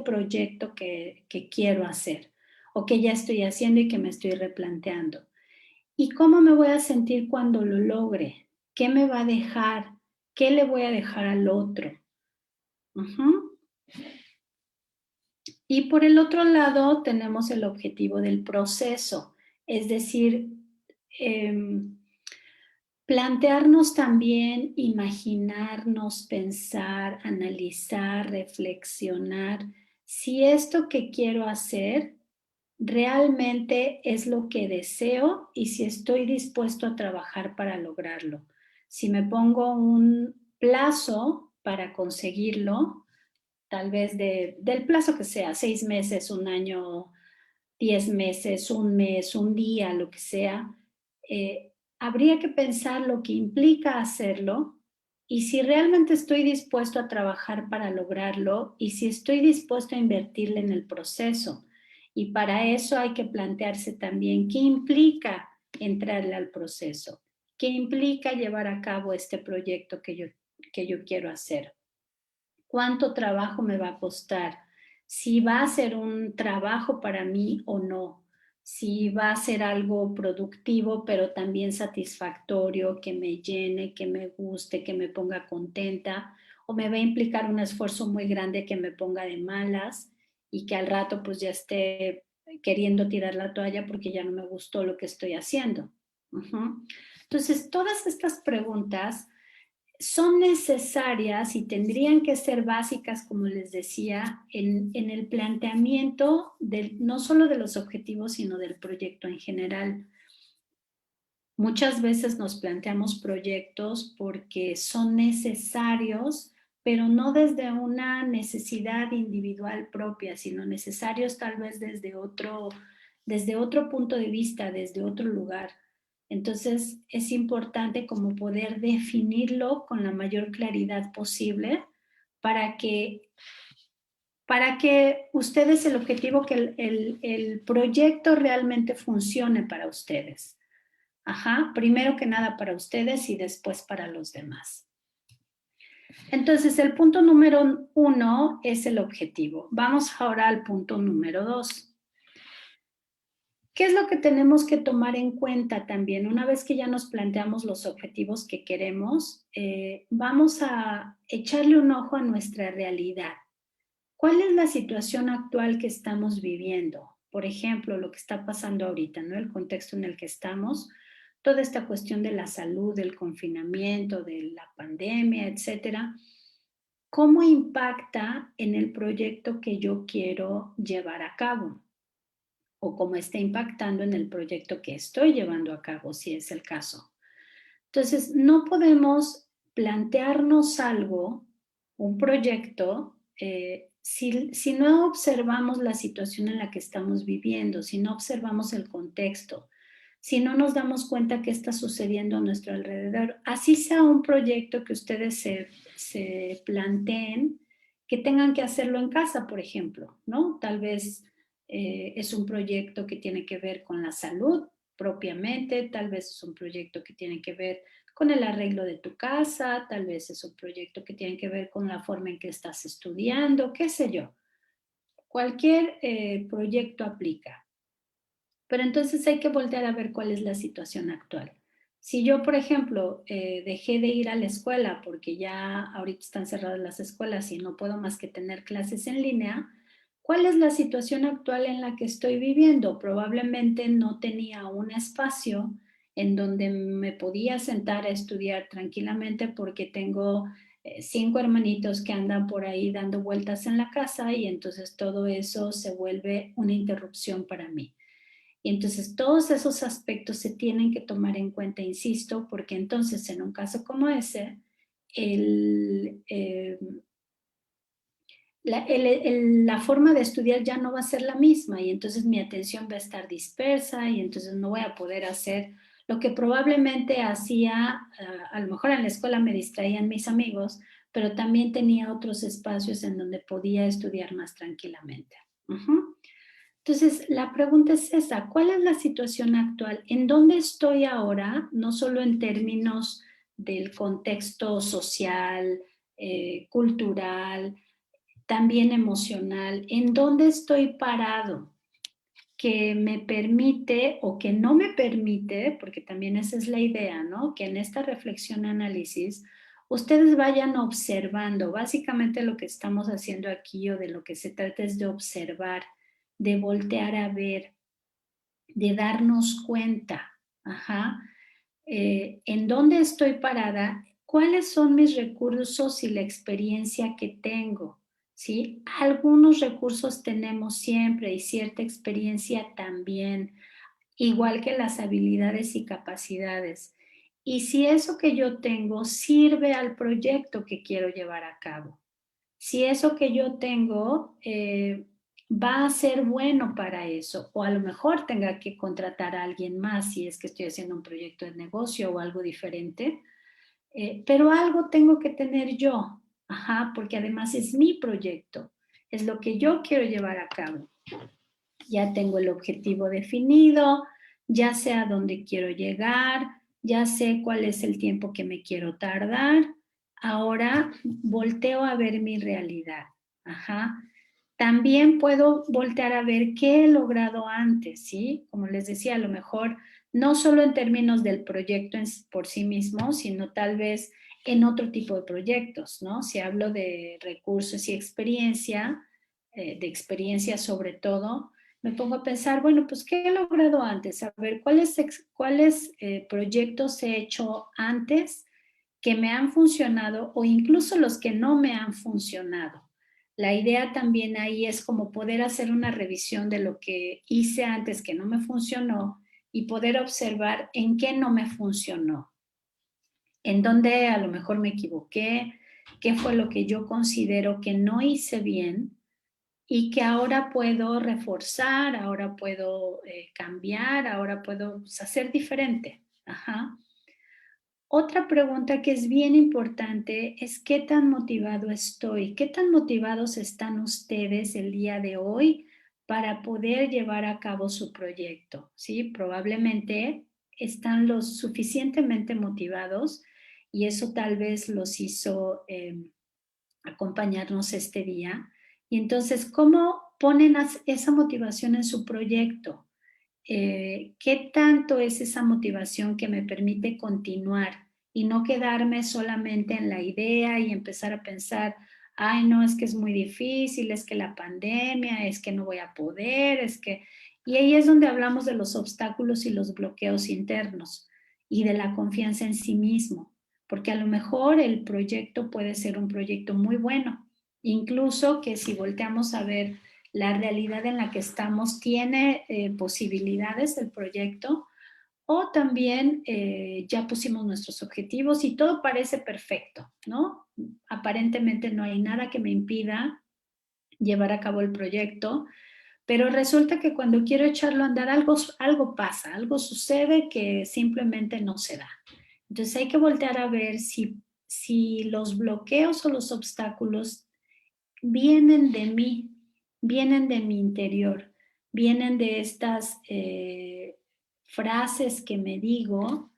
proyecto que quiero hacer o que ya estoy haciendo y que me estoy replanteando. ¿Y cómo me voy a sentir cuando lo logre? ¿Qué me va a dejar? ¿Qué le voy a dejar al otro? Ujú. Y por el otro lado tenemos el objetivo del proceso, es decir, em, plantearnos también, imaginarnos, pensar, analizar, reflexionar, si esto que quiero hacer realmente es lo que deseo y si estoy dispuesto a trabajar para lograrlo. Si me pongo un plazo para conseguirlo, tal vez del plazo que sea, 6 meses, un año, 10 meses, un mes, un día, lo que sea, habría que pensar lo que implica hacerlo y si realmente estoy dispuesto a trabajar para lograrlo y si estoy dispuesto a invertirle en el proceso. Y para eso hay que plantearse también qué implica entrarle al proceso, qué implica llevar a cabo este proyecto que yo quiero hacer. ¿Cuánto trabajo me va a costar? Si va a ser un trabajo para mí o no. Si va a ser algo productivo, pero también satisfactorio, que me llene, que me guste, que me ponga contenta, o me va a implicar un esfuerzo muy grande que me ponga de malas y que al rato pues ya esté queriendo tirar la toalla porque ya no me gustó lo que estoy haciendo. Ujú. Entonces, todas estas preguntas son necesarias y tendrían que ser básicas, como les decía, en el planteamiento no solo de los objetivos, sino del proyecto en general. Muchas veces nos planteamos proyectos porque son necesarios, pero no desde una necesidad individual propia, sino necesarios tal vez desde otro punto de vista, desde otro lugar. Entonces es importante como poder definirlo con la mayor claridad posible para que, para que ustedes el objetivo, que el proyecto realmente funcione para ustedes. Ajá, primero que nada para ustedes y después para los demás. Entonces, el punto número 1 es el objetivo. Vamos ahora al punto número 2. ¿Qué es lo que tenemos que tomar en cuenta también? Una vez que ya nos planteamos los objetivos que queremos, vamos a echarle un ojo a nuestra realidad. ¿Cuál es la situación actual que estamos viviendo? Por ejemplo, lo que está pasando ahorita, ¿no? El contexto en el que estamos, toda esta cuestión de la salud, del confinamiento, de la pandemia, etcétera. ¿Cómo impacta en el proyecto que yo quiero llevar a cabo? O cómo está impactando en el proyecto que estoy llevando a cabo, si es el caso. Entonces, no podemos plantearnos algo, un proyecto, si no observamos la situación en la que estamos viviendo, si no observamos el contexto, si no nos damos cuenta qué está sucediendo a nuestro alrededor. Así sea un proyecto que ustedes se planteen, que tengan que hacerlo en casa, por ejemplo, ¿no? Tal vez es un proyecto que tiene que ver con la salud propiamente, tal vez es un proyecto que tiene que ver con el arreglo de tu casa, tal vez es un proyecto que tiene que ver con la forma en que estás estudiando, qué sé yo. Cualquier proyecto aplica. Pero entonces hay que voltear a ver cuál es la situación actual. Si yo, por ejemplo, dejé de ir a la escuela porque ya ahorita están cerradas las escuelas y no puedo más que tener clases en línea, ¿cuál es la situación actual en la que estoy viviendo? Probablemente no tenía un espacio en donde me podía sentar a estudiar tranquilamente porque tengo 5 hermanitos que andan por ahí dando vueltas en la casa y entonces todo eso se vuelve una interrupción para mí. Y entonces todos esos aspectos se tienen que tomar en cuenta, insisto, porque entonces en un caso como ese, la forma de estudiar ya no va a ser la misma y entonces mi atención va a estar dispersa y entonces no voy a poder hacer lo que probablemente hacía, a lo mejor en la escuela me distraían mis amigos, pero también tenía otros espacios en donde podía estudiar más tranquilamente. Ujú. Entonces, la pregunta es esa, ¿cuál es la situación actual? ¿En dónde estoy ahora? No solo en términos del contexto social, cultural, también emocional, en dónde estoy parado, que me permite o que no me permite, porque también esa es la idea, ¿no? Que en esta reflexión, análisis, ustedes vayan observando. Básicamente lo que estamos haciendo aquí o de lo que se trata es de observar, de voltear a ver, de darnos cuenta, ajá, en dónde estoy parada, cuáles son mis recursos y la experiencia que tengo, ¿sí? Algunos recursos tenemos siempre y cierta experiencia también, igual que las habilidades y capacidades. Y si eso que yo tengo sirve al proyecto que quiero llevar a cabo, si eso que yo tengo va a ser bueno para eso, o a lo mejor tenga que contratar a alguien más si es que estoy haciendo un proyecto de negocio o algo diferente, pero algo tengo que tener yo, ajá, porque además es mi proyecto, es lo que yo quiero llevar a cabo. Ya tengo el objetivo definido, ya sé a dónde quiero llegar, ya sé cuál es el tiempo que me quiero tardar. Ahora volteo a ver mi realidad. Ajá. También puedo voltear a ver qué he logrado antes, ¿sí? Como les decía, a lo mejor no solo en términos del proyecto por sí mismo, sino tal vez en otro tipo de proyectos, ¿no? Si hablo de recursos y experiencia, de experiencia sobre todo, me pongo a pensar, bueno, pues, ¿qué he logrado antes? A ver, ¿cuáles proyectos he hecho antes que me han funcionado o incluso los que no me han funcionado? La idea también ahí es como poder hacer una revisión de lo que hice antes que no me funcionó y poder observar en qué no me funcionó, en dónde a lo mejor me equivoqué, qué fue lo que yo considero que no hice bien y que ahora puedo reforzar, ahora puedo cambiar, ahora puedo pues, hacer diferente. Ajá. Otra pregunta que es bien importante es qué tan motivado estoy, qué tan motivados están ustedes el día de hoy para poder llevar a cabo su proyecto, ¿sí? Probablemente están lo suficientemente motivados y eso tal vez los hizo acompañarnos este día. Y entonces, ¿cómo ponen esa motivación en su proyecto? ¿Qué tanto es esa motivación que me permite continuar y no quedarme solamente en la idea y empezar a pensar, ay, no, es que es muy difícil, es que la pandemia, es que no voy a poder, es que... Y ahí es donde hablamos de los obstáculos y los bloqueos internos y de la confianza en sí mismo, porque a lo mejor el proyecto puede ser un proyecto muy bueno, incluso que si volteamos a ver la realidad en la que estamos tiene posibilidades del proyecto o también ya pusimos nuestros objetivos y todo parece perfecto, ¿no? Aparentemente no hay nada que me impida llevar a cabo el proyecto, pero resulta que cuando quiero echarlo a andar algo pasa, algo sucede que simplemente no se da. Entonces hay que voltear a ver si los bloqueos o los obstáculos vienen de mí, vienen de mi interior, vienen de estas frases que me digo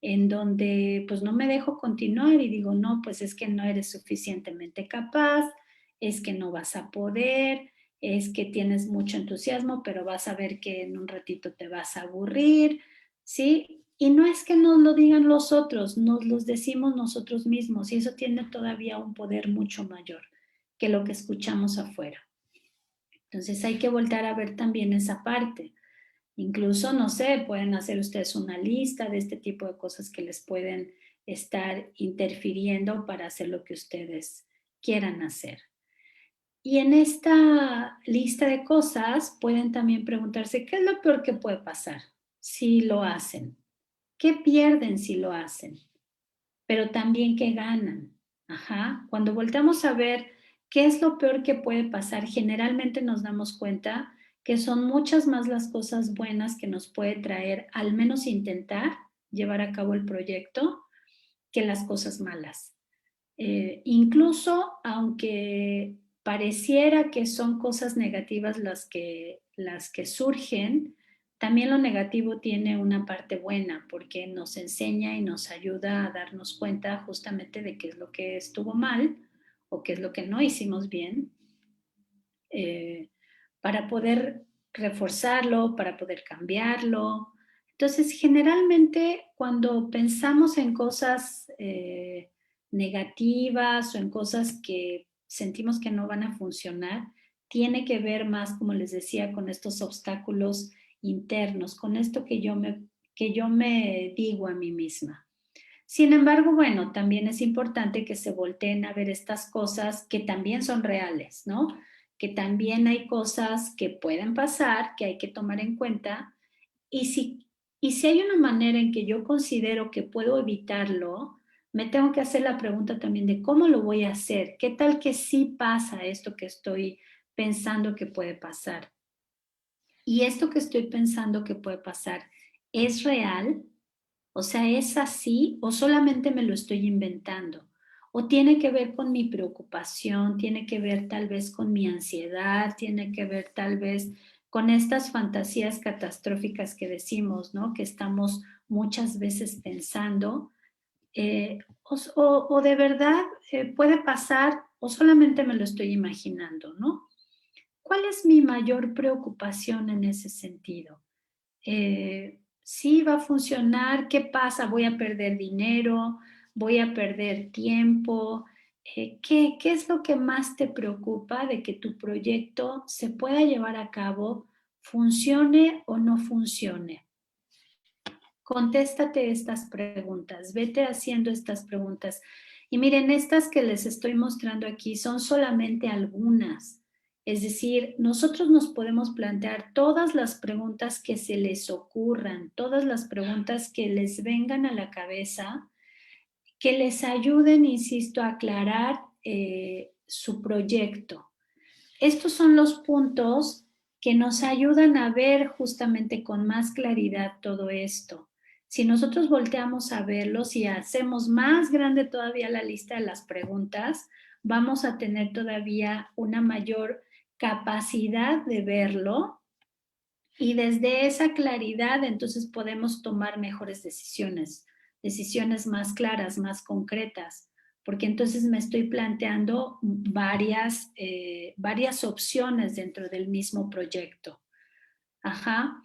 en donde pues no me dejo continuar y digo, no, pues es que no eres suficientemente capaz, es que no vas a poder, es que tienes mucho entusiasmo, pero vas a ver que en un ratito te vas a aburrir, ¿sí? Y no es que nos lo digan los otros, nos los decimos nosotros mismos y eso tiene todavía un poder mucho mayor que lo que escuchamos afuera. Entonces hay que voltar a ver también esa parte. Incluso, no sé, pueden hacer ustedes una lista de este tipo de cosas que les pueden estar interfiriendo para hacer lo que ustedes quieran hacer. Y en esta lista de cosas pueden también preguntarse, ¿qué es lo peor que puede pasar si lo hacen? ¿Qué pierden si lo hacen? Pero también qué ganan. Ajá. Cuando volteamos a ver qué es lo peor que puede pasar, generalmente nos damos cuenta que son muchas más las cosas buenas que nos puede traer, al menos intentar llevar a cabo el proyecto, que las cosas malas. Incluso aunque pareciera que son cosas negativas las que surgen, también lo negativo tiene una parte buena porque nos enseña y nos ayuda a darnos cuenta justamente de qué es lo que estuvo mal o qué es lo que no hicimos bien para poder reforzarlo, para poder cambiarlo. Entonces, generalmente cuando pensamos en cosas negativas o en cosas que sentimos que no van a funcionar, tiene que ver más, como les decía, con estos obstáculos internos, con esto que yo me digo a mí misma. Sin embargo, bueno, también es importante que se volteen a ver estas cosas que también son reales, ¿no? Que también hay cosas que pueden pasar, que hay que tomar en cuenta. Y si hay una manera en que yo considero que puedo evitarlo, me tengo que hacer la pregunta también de cómo lo voy a hacer. ¿Qué tal que sí pasa esto que estoy pensando que puede pasar? Y esto que estoy pensando que puede pasar, ¿es real? O sea, ¿es así o solamente me lo estoy inventando? O tiene que ver con mi preocupación, tiene que ver tal vez con mi ansiedad, tiene que ver tal vez con estas fantasías catastróficas que decimos, ¿no? Que estamos muchas veces pensando. O de verdad puede pasar o solamente me lo estoy imaginando, ¿no? ¿Cuál es mi mayor preocupación en ese sentido? Sí va a funcionar, ¿qué pasa? ¿Voy a perder dinero? ¿Voy a perder tiempo? ¿Qué es lo que más te preocupa de que tu proyecto se pueda llevar a cabo, funcione o no funcione? Contéstate estas preguntas, vete haciendo estas preguntas. Y miren, estas que les estoy mostrando aquí son solamente algunas. Es decir, nosotros nos podemos plantear todas las preguntas que se les ocurran, todas las preguntas que les vengan a la cabeza, que les ayuden, insisto, a aclarar su proyecto. Estos son los puntos que nos ayudan a ver justamente con más claridad todo esto. Si nosotros volteamos a verlos y hacemos más grande todavía la lista de las preguntas, vamos a tener todavía una mayor capacidad de verlo y desde esa claridad entonces podemos tomar mejores decisiones, decisiones más claras, más concretas, porque entonces me estoy planteando varias opciones dentro del mismo proyecto. Ajá.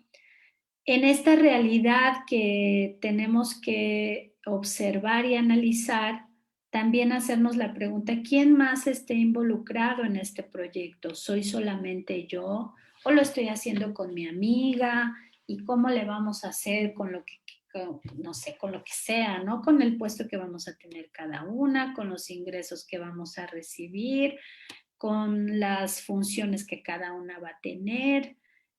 En esta realidad que tenemos que observar y analizar, también hacernos la pregunta, ¿quién más esté involucrado en este proyecto? ¿Soy solamente yo o lo estoy haciendo con mi amiga? ¿Y cómo le vamos a hacer con lo que, no sé, con lo que sea, ¿no? Con el puesto que vamos a tener cada una, con los ingresos que vamos a recibir, con las funciones que cada una va a tener.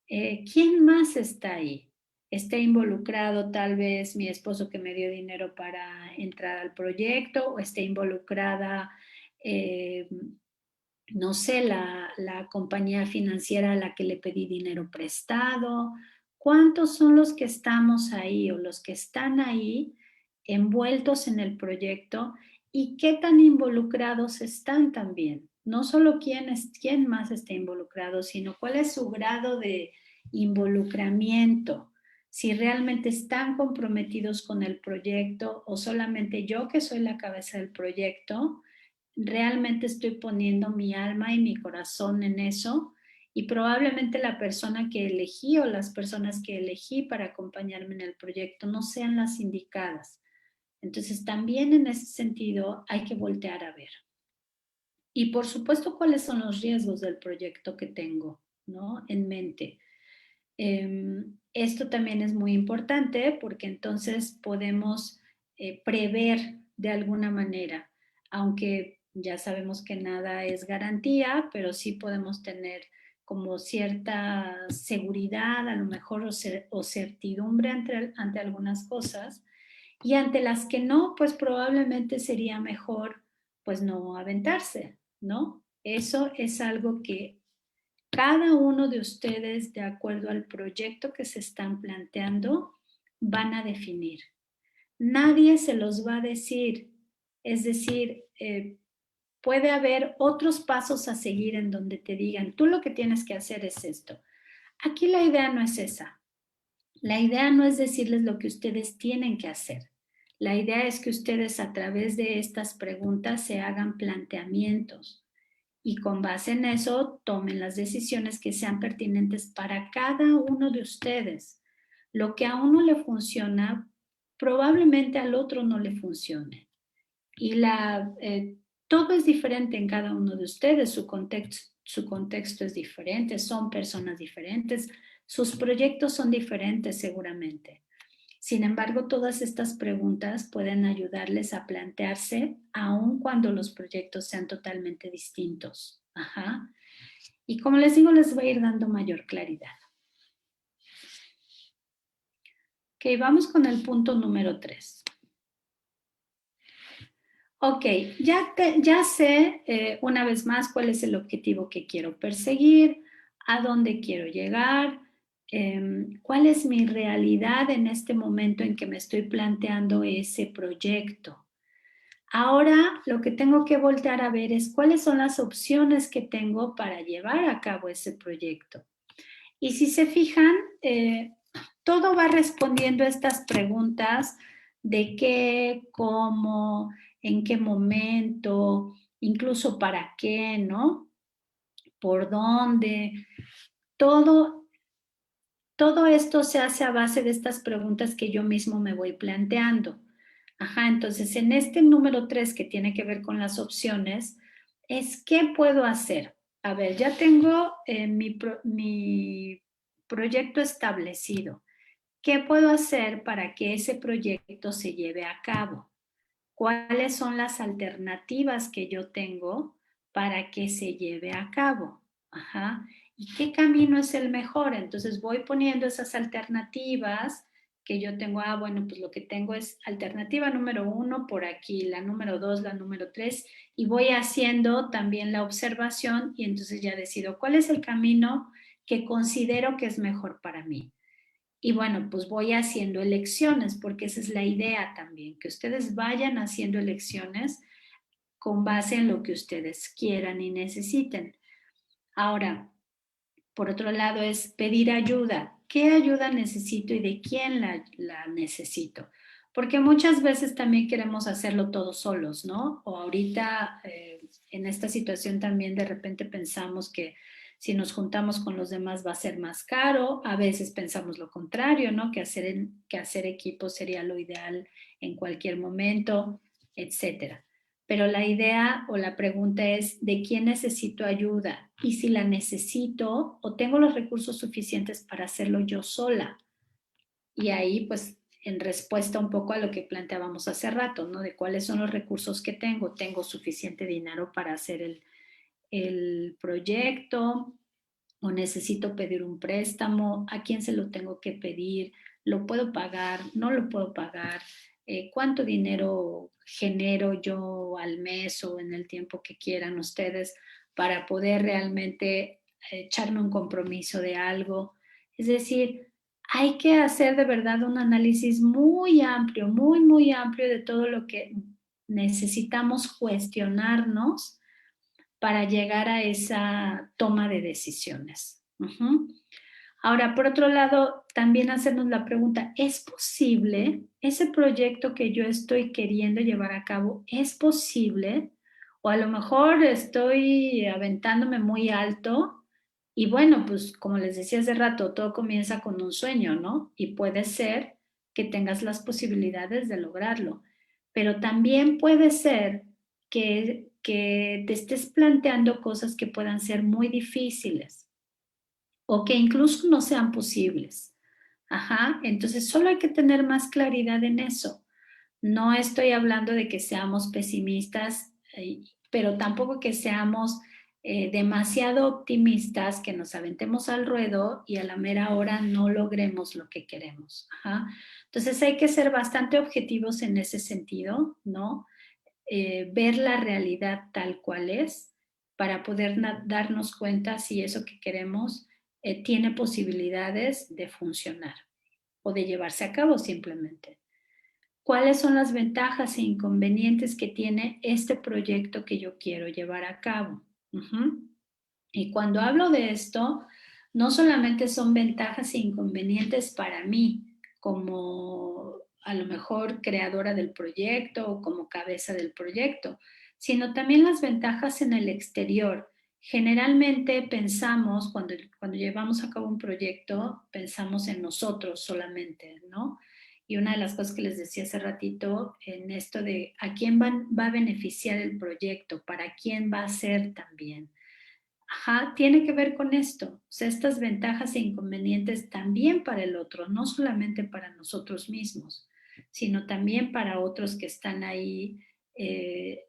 ¿Quién más está ahí? ¿Está involucrado tal vez mi esposo que me dio dinero para entrar al proyecto? ¿O está involucrada, eh, no sé, la compañía financiera a la que le pedí dinero prestado? ¿Cuántos son los que estamos ahí o los que están ahí envueltos en el proyecto y qué tan involucrados están también? No solo quién más está involucrado, sino cuál es su grado de involucramiento, si realmente están comprometidos con el proyecto o solamente yo que soy la cabeza del proyecto realmente estoy poniendo mi alma y mi corazón en eso y probablemente la persona que elegí o las personas que elegí para acompañarme en el proyecto no sean las indicadas. Entonces también en ese sentido hay que voltear a ver. Y por supuesto, ¿cuáles son los riesgos del proyecto que tengo, ¿no? En mente? Esto también es muy importante porque entonces podemos prever de alguna manera, aunque ya sabemos que nada es garantía, pero sí podemos tener como cierta seguridad, a lo mejor, o certidumbre ante algunas cosas, y ante las que no, pues probablemente sería mejor pues no aventarse, ¿no? Eso es algo que cada uno de ustedes, de acuerdo al proyecto que se están planteando, van a definir. Nadie se los va a decir. Es decir, puede haber otros pasos a seguir en donde te digan, tú lo que tienes que hacer es esto. Aquí la idea no es esa. La idea no es decirles lo que ustedes tienen que hacer. La idea es que ustedes a través de estas preguntas se hagan planteamientos y con base en eso tomen las decisiones que sean pertinentes para cada uno de ustedes. Lo que a uno le funciona, probablemente al otro no le funcione. Y todo es diferente en cada uno de ustedes, su contexto es diferente, son personas diferentes, sus proyectos son diferentes seguramente. Sin embargo, todas estas preguntas pueden ayudarles a plantearse aun cuando los proyectos sean totalmente distintos. Ajá. Y como les digo, les va a ir dando mayor claridad. Ok, vamos con el punto número 3. Ok, ya sé una vez más cuál es el objetivo que quiero perseguir, a dónde quiero llegar, cuál es mi realidad en este momento en que me estoy planteando ese proyecto. Ahora lo que tengo que voltear a ver es cuáles son las opciones que tengo para llevar a cabo ese proyecto. Y si se fijan, todo va respondiendo a estas preguntas de qué, cómo, en qué momento, incluso para qué, ¿no? ¿Por dónde? Todo esto se hace a base de estas preguntas que yo mismo me voy planteando. Ajá, entonces en este número 3 que tiene que ver con las opciones, es ¿qué puedo hacer? A ver, ya tengo mi proyecto establecido. ¿Qué puedo hacer para que ese proyecto se lleve a cabo? ¿Cuáles son las alternativas que yo tengo para que se lleve a cabo? Ajá. ¿Y qué camino es el mejor? Entonces voy poniendo esas alternativas que yo tengo. Bueno, pues lo que tengo es alternativa número 1 por aquí, la número 2, la número 3, y voy haciendo también la observación y entonces ya decido cuál es el camino que considero que es mejor para mí. Y bueno, pues voy haciendo elecciones, porque esa es la idea también, que ustedes vayan haciendo elecciones con base en lo que ustedes quieran y necesiten. Ahora, por otro lado, es pedir ayuda. ¿Qué ayuda necesito y de quién la necesito? Porque muchas veces también queremos hacerlo todos solos, ¿no? O ahorita en esta situación también de repente pensamos que si nos juntamos con los demás va a ser más caro. A veces pensamos lo contrario, ¿no? Que hacer equipo sería lo ideal en cualquier momento, etcétera. Pero la idea o la pregunta es de quién necesito ayuda y si la necesito o tengo los recursos suficientes para hacerlo yo sola. Y ahí, pues, en respuesta un poco a lo que planteábamos hace rato, ¿no? De cuáles son los recursos que tengo. ¿Tengo suficiente dinero para hacer el proyecto? ¿O necesito pedir un préstamo? ¿A quién se lo tengo que pedir? ¿Lo puedo pagar? ¿No lo puedo pagar? ¿Cuánto dinero genero yo al mes o en el tiempo que quieran ustedes para poder realmente echarme un compromiso de algo? Es decir, hay que hacer de verdad un análisis muy amplio, muy, muy amplio de todo lo que necesitamos cuestionarnos para llegar a esa toma de decisiones. Ahora, por otro lado, también hacernos la pregunta, ¿es posible ese proyecto que yo estoy queriendo llevar a cabo? ¿Es posible? O a lo mejor estoy aventándome muy alto y bueno, pues como les decía hace rato, todo comienza con un sueño, ¿no? Y puede ser que tengas las posibilidades de lograrlo, pero también puede ser que te estés planteando cosas que puedan ser muy difíciles o que incluso no sean posibles. Ajá, entonces solo hay que tener más claridad en eso. No estoy hablando de que seamos pesimistas, pero tampoco que seamos demasiado optimistas, que nos aventemos al ruedo y a la mera hora no logremos lo que queremos. Ajá. Entonces hay que ser bastante objetivos en ese sentido, ¿no? Ver la realidad tal cual es para poder darnos cuenta si eso que queremos tiene posibilidades de funcionar o de llevarse a cabo simplemente. ¿Cuáles son las ventajas e inconvenientes que tiene este proyecto que yo quiero llevar a cabo? Y cuando hablo de esto, no solamente son ventajas e inconvenientes para mí, como a lo mejor creadora del proyecto o como cabeza del proyecto, sino también las ventajas en el exterior. Generalmente pensamos, cuando llevamos a cabo un proyecto, pensamos en nosotros solamente, ¿no? Y una de las cosas que les decía hace ratito, en esto de a quién va a beneficiar el proyecto, para quién va a ser también. Ajá, tiene que ver con esto. O sea, estas ventajas e inconvenientes también para el otro, no solamente para nosotros mismos, sino también para otros que están ahí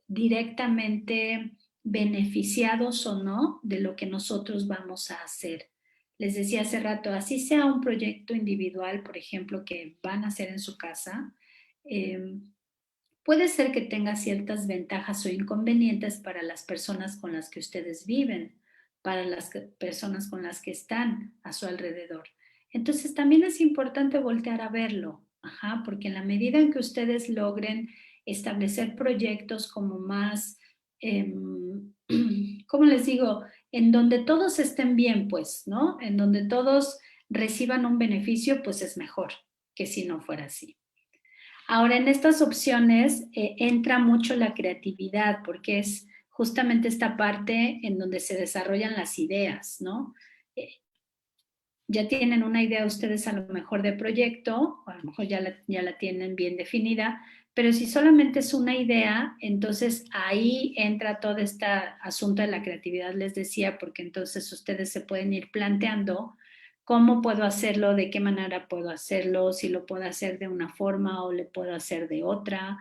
directamente beneficiados o no de lo que nosotros vamos a hacer. Les decía hace rato, así sea un proyecto individual, por ejemplo, que van a hacer en su casa, eh, puede ser que tenga ciertas ventajas o inconvenientes para las personas con las que ustedes viven, para las personas con las que están a su alrededor. Entonces también es importante voltear a verlo, ajá, porque en la medida en que ustedes logren establecer proyectos como más, ¿cómo les digo? En donde todos estén bien, pues, ¿no? En donde todos reciban un beneficio, pues es mejor que si no fuera así. Ahora, en estas opciones entra mucho la creatividad, porque es justamente esta parte en donde se desarrollan las ideas, ¿no? Eh, ya tienen una idea ustedes a lo mejor de proyecto, o a lo mejor ya la tienen bien definida, pero si solamente es una idea, entonces ahí entra todo este asunto de la creatividad, les decía, porque entonces ustedes se pueden ir planteando cómo puedo hacerlo, de qué manera puedo hacerlo, si lo puedo hacer de una forma o le puedo hacer de otra.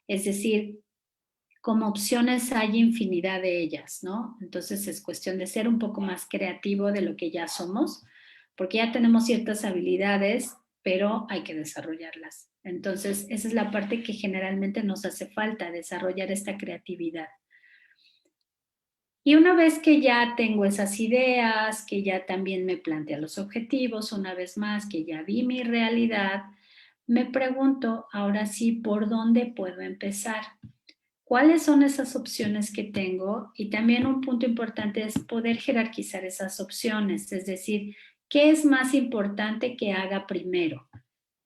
Es decir, como opciones hay infinidad de ellas, ¿no? Entonces es cuestión de ser un poco más creativo de lo que ya somos, porque ya tenemos ciertas habilidades, pero hay que desarrollarlas. Entonces, esa es la parte que generalmente nos hace falta, desarrollar esta creatividad. Y una vez que ya tengo esas ideas, que ya también me plantea los objetivos, una vez más que ya vi mi realidad, me pregunto ahora sí por dónde puedo empezar. ¿Cuáles son esas opciones que tengo? Y también un punto importante es poder jerarquizar esas opciones, es decir, ¿qué es más importante que haga primero?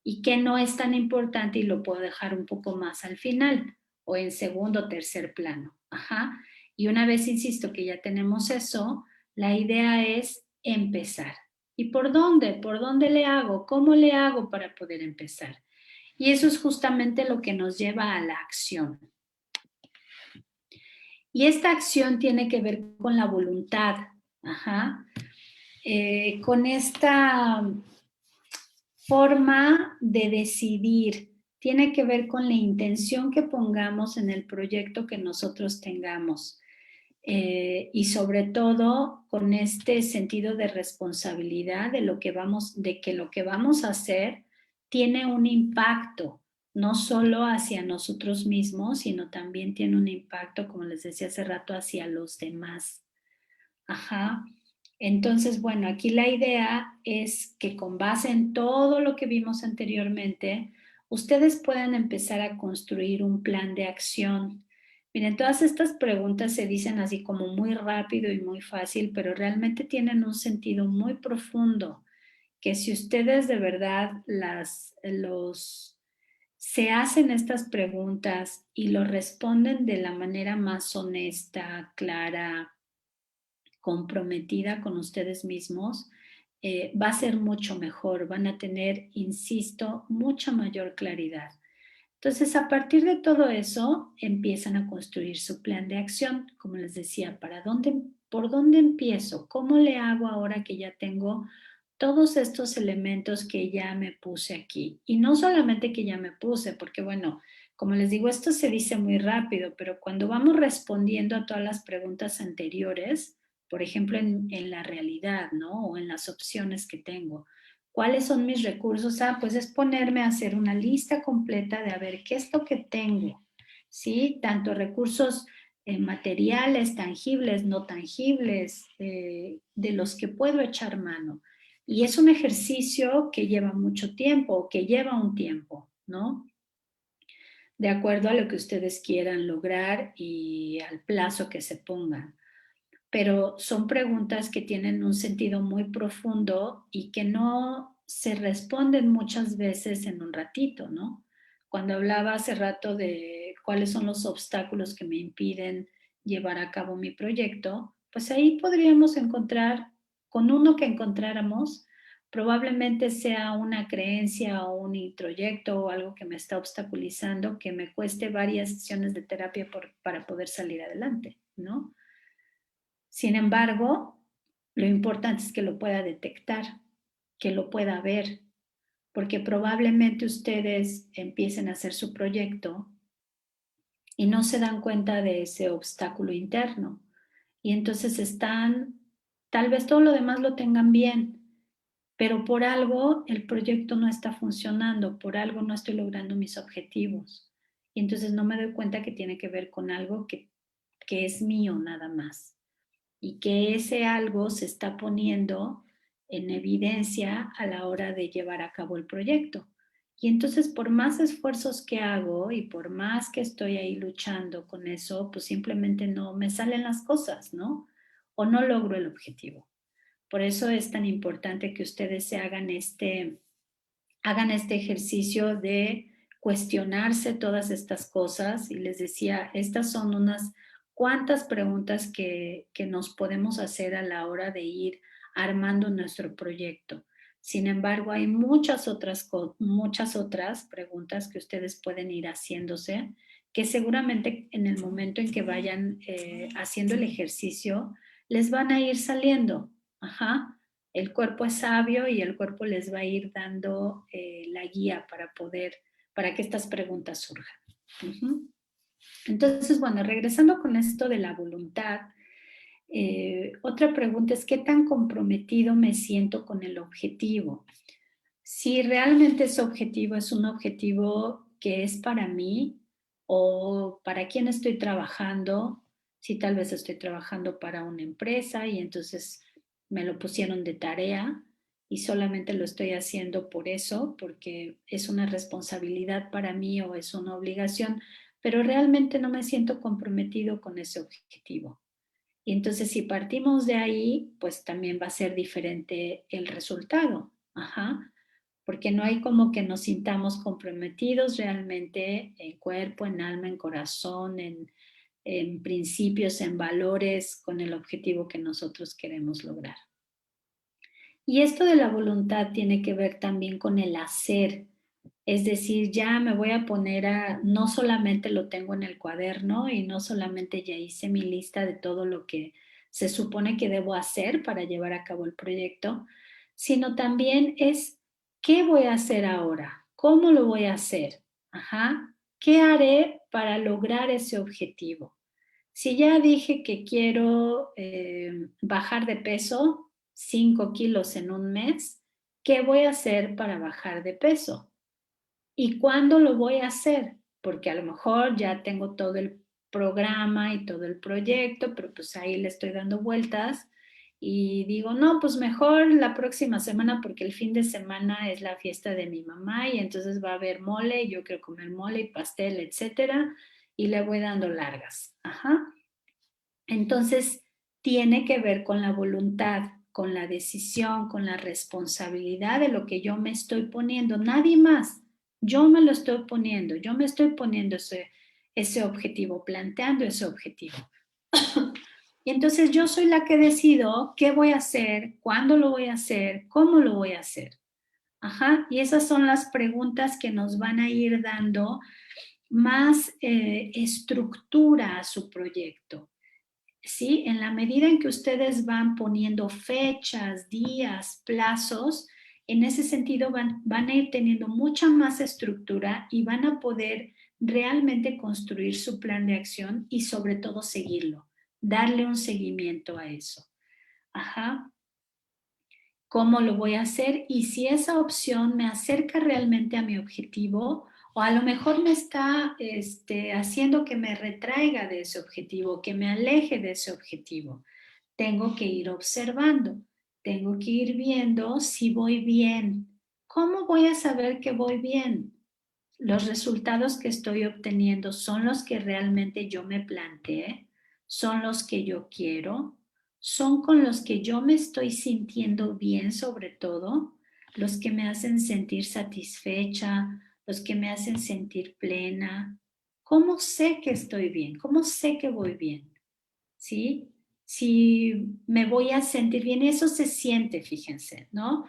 ¿Y qué no es tan importante y lo puedo dejar un poco más al final o en segundo o tercer plano? Ajá. Y una vez, insisto, que ya tenemos eso, la idea es empezar. ¿Y por dónde? ¿Por dónde le hago? ¿Cómo le hago para poder empezar? Y eso es justamente lo que nos lleva a la acción. Y esta acción tiene que ver con la voluntad, ajá, con esta forma de decidir. Tiene que ver con la intención que pongamos en el proyecto que nosotros tengamos. Y sobre todo con este sentido de responsabilidad de que lo que vamos a hacer tiene un impacto, no solo hacia nosotros mismos, sino también tiene un impacto, como les decía hace rato, hacia los demás. Ajá. Entonces, bueno, aquí la idea es que con base en todo lo que vimos anteriormente, ustedes puedan empezar a construir un plan de acción. Miren, todas estas preguntas se dicen así como muy rápido y muy fácil, pero realmente tienen un sentido muy profundo, que si ustedes de verdad se hacen estas preguntas y lo responden de la manera más honesta, clara, comprometida con ustedes mismos, va a ser mucho mejor, van a tener, insisto, mucha mayor claridad. Entonces, a partir de todo eso, empiezan a construir su plan de acción, como les decía, por dónde empiezo, cómo le hago ahora que ya tengo todos estos elementos que ya me puse aquí. Y no solamente que ya me puse, porque bueno, como les digo, esto se dice muy rápido, pero cuando vamos respondiendo a todas las preguntas anteriores, por ejemplo, en la realidad, ¿no? O en las opciones que tengo. ¿Cuáles son mis recursos? Ah, pues es ponerme a hacer una lista completa de a ver qué es lo que tengo, ¿sí? Tanto recursos materiales, tangibles, no tangibles, de los que puedo echar mano. Y es un ejercicio que lleva mucho tiempo, que lleva un tiempo, ¿no? De acuerdo a lo que ustedes quieran lograr y al plazo que se pongan. Pero son preguntas que tienen un sentido muy profundo y que no se responden muchas veces en un ratito, ¿no? Cuando hablaba hace rato de cuáles son los obstáculos que me impiden llevar a cabo mi proyecto, pues ahí podríamos encontrar, con uno que encontráramos, probablemente sea una creencia o un introyecto o algo que me está obstaculizando, que me cueste varias sesiones de terapia para poder salir adelante, ¿no? Sin embargo, lo importante es que lo pueda detectar, que lo pueda ver, porque probablemente ustedes empiecen a hacer su proyecto y no se dan cuenta de ese obstáculo interno. Y entonces están, tal vez todo lo demás lo tengan bien, pero por algo el proyecto no está funcionando, por algo no estoy logrando mis objetivos. Y entonces no me doy cuenta que tiene que ver con algo que es mío nada más. Y que ese algo se está poniendo en evidencia a la hora de llevar a cabo el proyecto. Y entonces por más esfuerzos que hago y por más que estoy ahí luchando con eso, pues simplemente no me salen las cosas, ¿no? O no logro el objetivo. Por eso es tan importante que ustedes se hagan este ejercicio de cuestionarse todas estas cosas. Y les decía, estas son unas cuantas preguntas que nos podemos hacer a la hora de ir armando nuestro proyecto. Sin embargo, hay muchas otras preguntas que ustedes pueden ir haciéndose, que seguramente en el momento en que vayan haciendo el ejercicio, les van a ir saliendo. Ajá. El cuerpo es sabio y el cuerpo les va a ir dando la guía para que estas preguntas surjan. Uh-huh. Entonces, bueno, regresando con esto de la voluntad, otra pregunta es, ¿qué tan comprometido me siento con el objetivo? Si realmente ese objetivo es un objetivo que es para mí o para quién estoy trabajando, si tal vez estoy trabajando para una empresa y entonces me lo pusieron de tarea y solamente lo estoy haciendo por eso, porque es una responsabilidad para mí o es una obligación, pero realmente no me siento comprometido con ese objetivo. Y entonces si partimos de ahí, pues también va a ser diferente el resultado. Ajá. Porque no hay como que nos sintamos comprometidos realmente en cuerpo, en alma, en corazón, en principios, en valores con el objetivo que nosotros queremos lograr. Y esto de la voluntad tiene que ver también con el hacer. Es decir, ya me voy a poner no solamente lo tengo en el cuaderno y no solamente ya hice mi lista de todo lo que se supone que debo hacer para llevar a cabo el proyecto, sino también es qué voy a hacer ahora, cómo lo voy a hacer, ajá, qué haré para lograr ese objetivo. Si ya dije que quiero bajar de peso 5 kilos en un mes, ¿qué voy a hacer para bajar de peso? ¿Y cuándo lo voy a hacer? Porque a lo mejor ya tengo todo el programa y todo el proyecto, pero pues ahí le estoy dando vueltas y digo, no, pues mejor la próxima semana porque el fin de semana es la fiesta de mi mamá y entonces va a haber mole y yo quiero comer mole y pastel, etcétera, y le voy dando largas. Ajá. Entonces, tiene que ver con la voluntad, con la decisión, con la responsabilidad de lo que yo me estoy poniendo. Nadie más. Yo me lo estoy poniendo. Yo me estoy poniendo ese objetivo, planteando ese objetivo. Y entonces yo soy la que decido qué voy a hacer, cuándo lo voy a hacer, cómo lo voy a hacer. Ajá. Y esas son las preguntas que nos van a ir dando más estructura a su proyecto. ¿Sí? En la medida en que ustedes van poniendo fechas, días, plazos, en ese sentido van a ir teniendo mucha más estructura y van a poder realmente construir su plan de acción y sobre todo seguirlo, darle un seguimiento a eso. Ajá. ¿Cómo lo voy a hacer? Y si esa opción me acerca realmente a mi objetivo o a lo mejor me está haciendo que me retraiga de ese objetivo, que me aleje de ese objetivo. Tengo que ir observando, tengo que ir viendo si voy bien. ¿Cómo voy a saber que voy bien? Los resultados que estoy obteniendo son los que realmente yo me planteé, son los que yo quiero, son con los que yo me estoy sintiendo bien sobre todo, los que me hacen sentir satisfecha, los que me hacen sentir plena. ¿Cómo sé que estoy bien? ¿Cómo sé que voy bien? ¿Sí? si me voy a sentir bien. Eso se siente, fíjense, ¿no?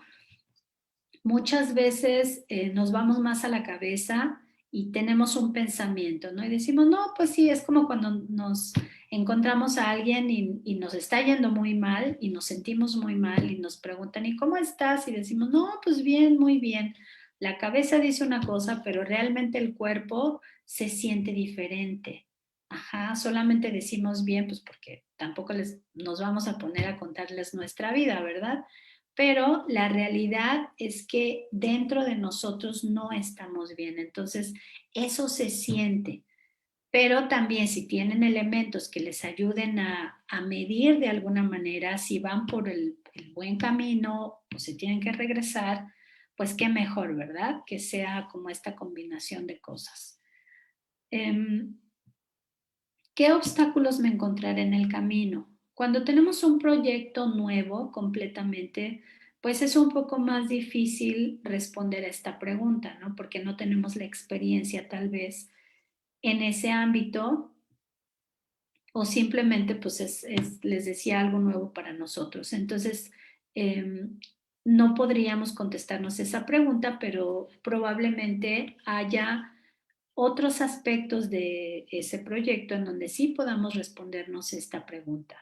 Muchas veces nos vamos más a la cabeza y tenemos un pensamiento, ¿no? Y decimos, no, pues sí, es como cuando nos encontramos a alguien y nos está yendo muy mal y nos sentimos muy mal y nos preguntan, ¿y cómo estás? Y decimos, no, pues bien, muy bien. La cabeza dice una cosa, pero realmente el cuerpo se siente diferente. Ajá, solamente decimos bien, pues porque tampoco nos vamos a poner a contarles nuestra vida, ¿verdad? Pero la realidad es que dentro de nosotros no estamos bien. Entonces, eso se siente. Pero también si tienen elementos que les ayuden a medir de alguna manera si van por el buen camino o si tienen que regresar, pues qué mejor, ¿verdad? Que sea como esta combinación de cosas. ¿Qué obstáculos me encontraré en el camino? Cuando tenemos un proyecto nuevo completamente, pues es un poco más difícil responder a esta pregunta, ¿no? Porque no tenemos la experiencia tal vez en ese ámbito o simplemente pues les decía, algo nuevo para nosotros. Entonces, no podríamos contestarnos esa pregunta, pero probablemente haya otros aspectos de ese proyecto en donde sí podamos respondernos esta pregunta.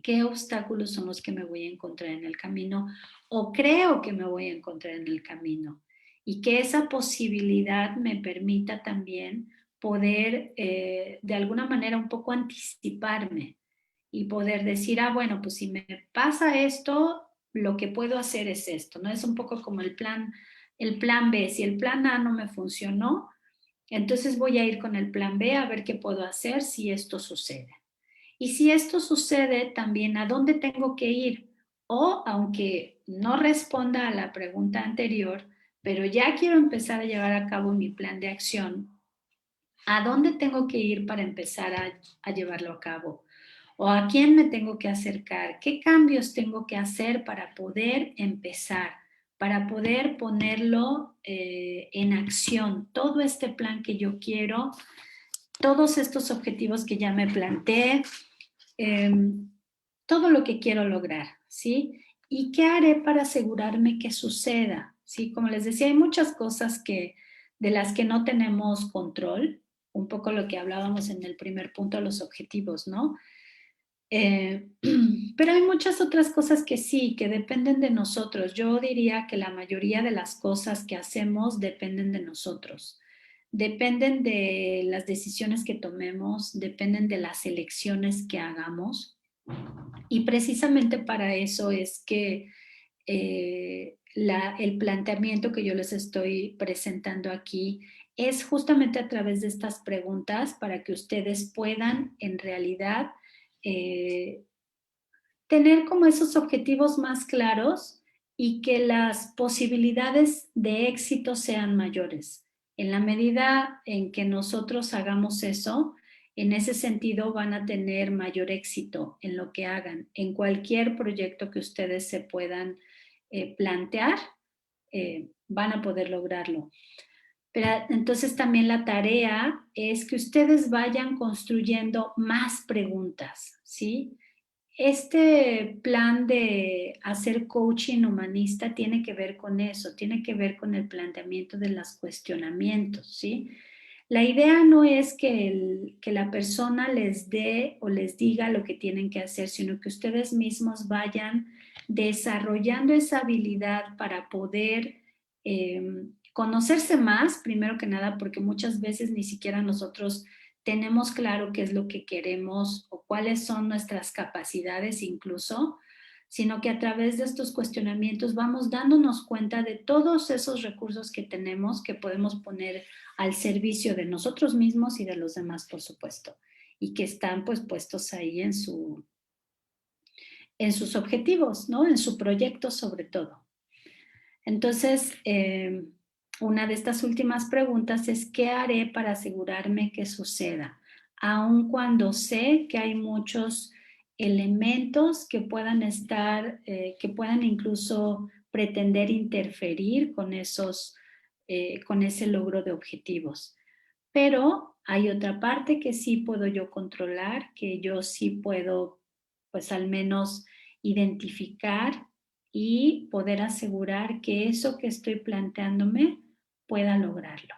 ¿Qué obstáculos son los que me voy a encontrar en el camino o creo que me voy a encontrar en el camino? Y que esa posibilidad me permita también poder de alguna manera un poco anticiparme y poder decir, ah, bueno, pues si me pasa esto, lo que puedo hacer es esto, ¿no? Es un poco como el plan B. Si el plan A no me funcionó, entonces voy a ir con el plan B a ver qué puedo hacer si esto sucede. Y si esto sucede, también a dónde tengo que ir. O aunque no responda a la pregunta anterior, pero ya quiero empezar a llevar a cabo mi plan de acción, ¿a dónde tengo que ir para empezar a llevarlo a cabo? ¿O a quién me tengo que acercar? ¿Qué cambios tengo que hacer para poder empezar? Para poder ponerlo en acción, todo este plan que yo quiero, todos estos objetivos que ya me planteé, eh, todo lo que quiero lograr, ¿sí? ¿Y qué haré para asegurarme que suceda? ¿Sí? Como les decía, hay muchas cosas de las que no tenemos control, un poco lo que hablábamos en el primer punto, los objetivos, ¿no? Eh, pero hay muchas otras cosas que sí, que dependen de nosotros. Yo diría que la mayoría de las cosas que hacemos dependen de nosotros. Dependen de las decisiones que tomemos, dependen de las elecciones que hagamos. Y precisamente para eso es que el planteamiento que yo les estoy presentando aquí es justamente a través de estas preguntas para que ustedes puedan en realidad eh, tener como esos objetivos más claros y que las posibilidades de éxito sean mayores. En la medida en que nosotros hagamos eso, en ese sentido van a tener mayor éxito en lo que hagan, en cualquier proyecto que ustedes se puedan plantear, van a poder lograrlo. Pero entonces también la tarea es que ustedes vayan construyendo más preguntas, ¿sí? Este plan de hacer coaching humanista tiene que ver con eso, tiene que ver con el planteamiento de los cuestionamientos, ¿sí? La idea no es que la persona les dé o les diga lo que tienen que hacer, sino que ustedes mismos vayan desarrollando esa habilidad para poder conocerse más, primero que nada, porque muchas veces ni siquiera nosotros tenemos claro qué es lo que queremos o cuáles son nuestras capacidades incluso, sino que a través de estos cuestionamientos vamos dándonos cuenta de todos esos recursos que tenemos que podemos poner al servicio de nosotros mismos y de los demás, por supuesto, y que están pues puestos ahí en sus objetivos, ¿no? En su proyecto sobre todo. Entonces, una de estas últimas preguntas es, ¿qué haré para asegurarme que suceda? Aun cuando sé que hay muchos elementos que puedan estar, que puedan incluso pretender interferir con ese logro de objetivos. Pero hay otra parte que sí puedo yo controlar, que yo sí puedo pues al menos identificar y poder asegurar que eso que estoy planteándome pueda lograrlo.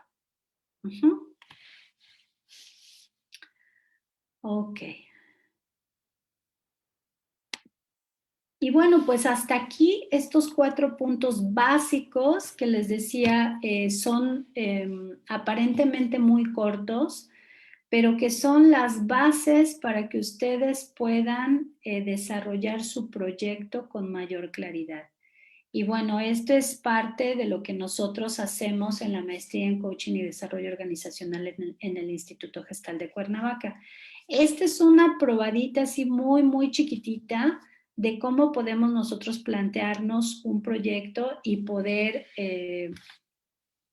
Ok. Y bueno, pues hasta aquí estos 4 puntos básicos que les decía son aparentemente muy cortos, pero que son las bases para que ustedes puedan desarrollar su proyecto con mayor claridad. Y bueno, esto es parte de lo que nosotros hacemos en la maestría en coaching y desarrollo organizacional en el Instituto Gestal de Cuernavaca. Esta es una probadita así muy, muy chiquitita de cómo podemos nosotros plantearnos un proyecto y poder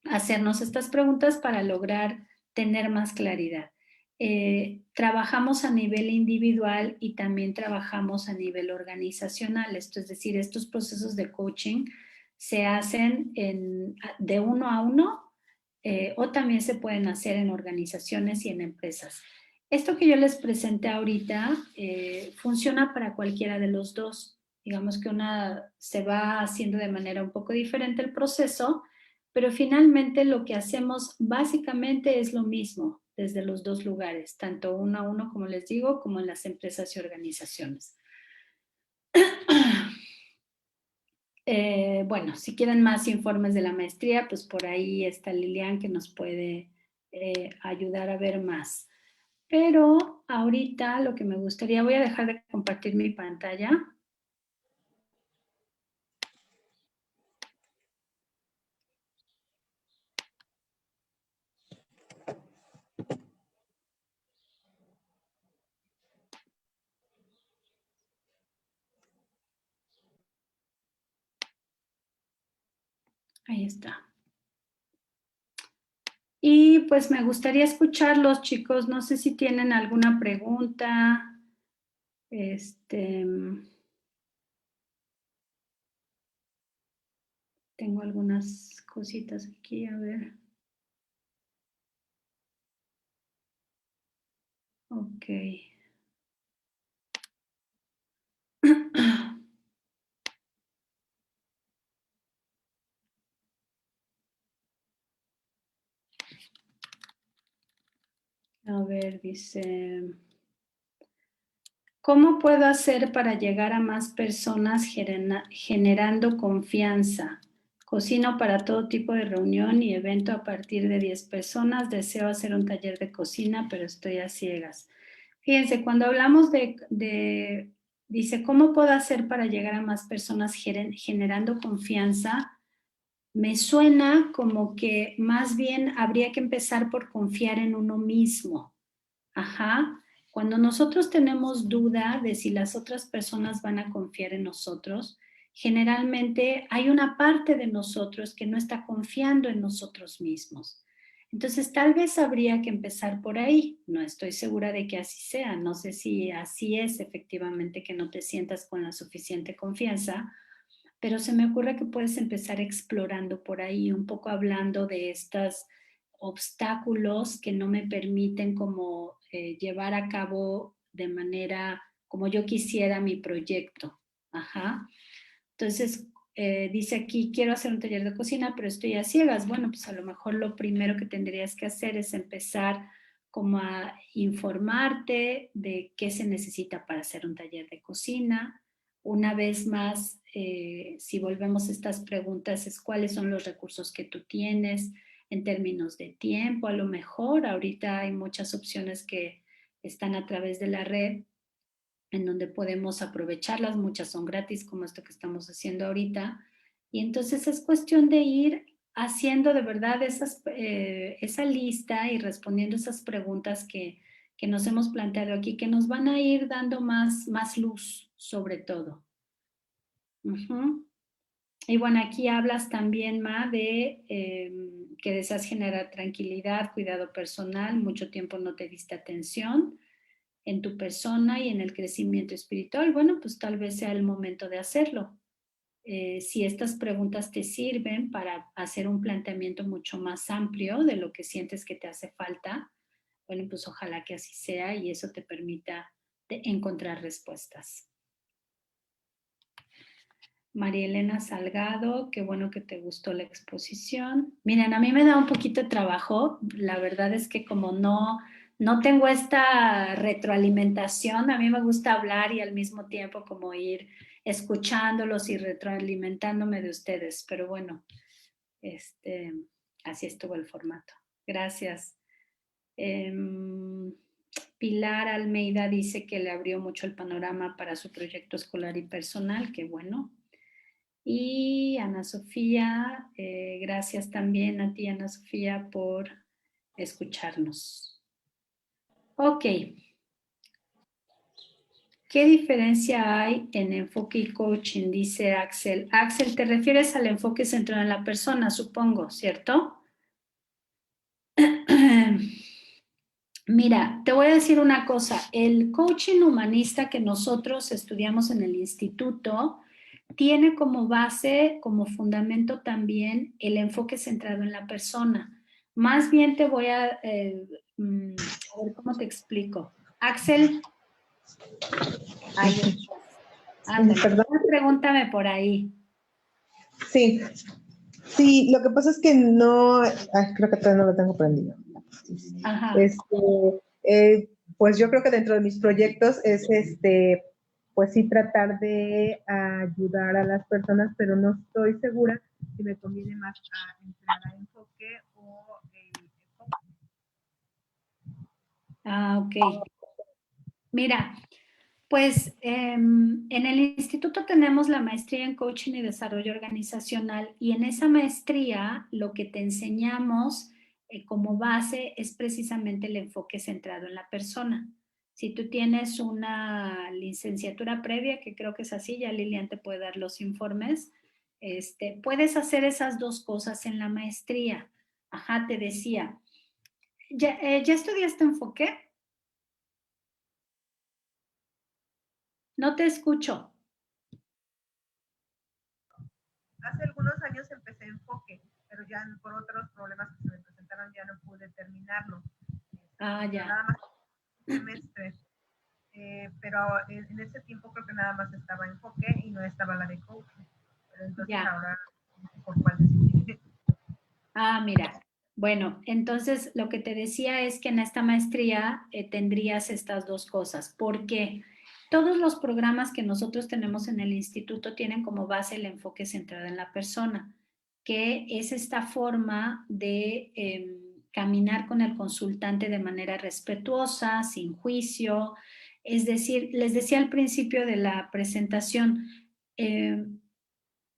hacernos estas preguntas para lograr tener más claridad. Trabajamos a nivel individual y también trabajamos a nivel organizacional. Esto es decir, estos procesos de coaching se hacen de uno a uno o también se pueden hacer en organizaciones y en empresas. Esto que yo les presenté ahorita funciona para cualquiera de los dos. Digamos que una se va haciendo de manera un poco diferente el proceso, pero finalmente lo que hacemos básicamente es lo mismo desde los dos lugares, tanto uno a uno, como les digo, como en las empresas y organizaciones. Bueno, si quieren más informes de la maestría, pues por ahí está Lilian que nos puede ayudar a ver más. Pero ahorita lo que me gustaría, voy a dejar de compartir mi pantalla. Ahí está. Y pues me gustaría escucharlos, chicos. No sé si tienen alguna pregunta. Tengo algunas cositas aquí, a ver. Ok. A ver, dice, ¿cómo puedo hacer para llegar a más personas generando confianza? Cocino para todo tipo de reunión y evento a partir de 10 personas. Deseo hacer un taller de cocina, pero estoy a ciegas. Fíjense, cuando hablamos dice, ¿cómo puedo hacer para llegar a más personas generando confianza? Me suena como que más bien habría que empezar por confiar en uno mismo. Ajá. Cuando nosotros tenemos duda de si las otras personas van a confiar en nosotros, generalmente hay una parte de nosotros que no está confiando en nosotros mismos. Entonces, tal vez habría que empezar por ahí. No estoy segura de que así sea. No sé si así es efectivamente que no te sientas con la suficiente confianza, pero se me ocurre que puedes empezar explorando por ahí, un poco hablando de estos obstáculos que no me permiten como llevar a cabo de manera como yo quisiera mi proyecto. Ajá. Entonces, dice aquí, quiero hacer un taller de cocina, pero estoy a ciegas. Bueno, pues a lo mejor lo primero que tendrías que hacer es empezar como a informarte de qué se necesita para hacer un taller de cocina. Una vez más, si volvemos a estas preguntas, es cuáles son los recursos que tú tienes en términos de tiempo. A lo mejor ahorita hay muchas opciones que están a través de la red en donde podemos aprovecharlas, muchas son gratis como esto que estamos haciendo ahorita, y entonces es cuestión de ir haciendo de verdad esa lista y respondiendo esas preguntas que nos hemos planteado aquí, que nos van a ir dando más luz sobre todo. Y bueno, aquí hablas también, Ma, de que deseas generar tranquilidad, cuidado personal, mucho tiempo no te diste atención en tu persona y en el crecimiento espiritual. Bueno, pues tal vez sea el momento de hacerlo. Si estas preguntas te sirven para hacer un planteamiento mucho más amplio de lo que sientes que te hace falta, bueno, pues ojalá que así sea y eso te permita encontrar respuestas. María Elena Salgado, qué bueno que te gustó la exposición. Miren, a mí me da un poquito de trabajo. La verdad es que como no tengo esta retroalimentación, a mí me gusta hablar y al mismo tiempo como ir escuchándolos y retroalimentándome de ustedes. Pero bueno, este, así estuvo el formato. Gracias. Pilar Almeida dice que le abrió mucho el panorama para su proyecto escolar y personal, qué bueno. Y Ana Sofía, gracias también a ti, Ana Sofía, por escucharnos. Ok. ¿Qué diferencia hay en enfoque y coaching? Dice Axel. Axel, te refieres al enfoque centrado en la persona, supongo, ¿cierto? Mira, te voy a decir una cosa. El coaching humanista que nosotros estudiamos en el instituto tiene como base, como fundamento también el enfoque centrado en la persona. Más bien te voy a ver cómo te explico. Axel, ahí estás. Ándale, Perdón. pregúntame por ahí. Sí, sí, lo que pasa es que no, creo que todavía no lo tengo prendido. Ajá. Pues yo creo que dentro de mis proyectos es pues sí tratar de ayudar a las personas, pero no estoy segura si me conviene más a entrar a enfoque o enfoque. Ah, ok. Mira, pues en el instituto tenemos la maestría en coaching y desarrollo organizacional y en esa maestría lo que te enseñamos como base es precisamente el enfoque centrado en la persona. Si tú tienes una licenciatura previa, que creo que es así, ya Lilian te puede dar los informes, puedes hacer esas dos cosas en la maestría. Ajá, te decía, ¿ya estudiaste enfoque? No te escucho. Hace algunos años empecé enfoque, pero ya por otros problemas que se me presentaron ya no pude terminarlo. Ah, Pero ya. nada más un semestre. Pero en ese tiempo creo que nada más estaba enfoque y no estaba la de coaching. Pero entonces Ya. ahora, ¿por cuál decidí? Ah, mira. Bueno, entonces lo que te decía es que en esta maestría tendrías estas dos cosas, porque todos los programas que nosotros tenemos en el instituto tienen como base el enfoque centrado en la persona, que es esta forma de caminar con el consultante de manera respetuosa, sin juicio. Es decir, les decía al principio de la presentación, eh,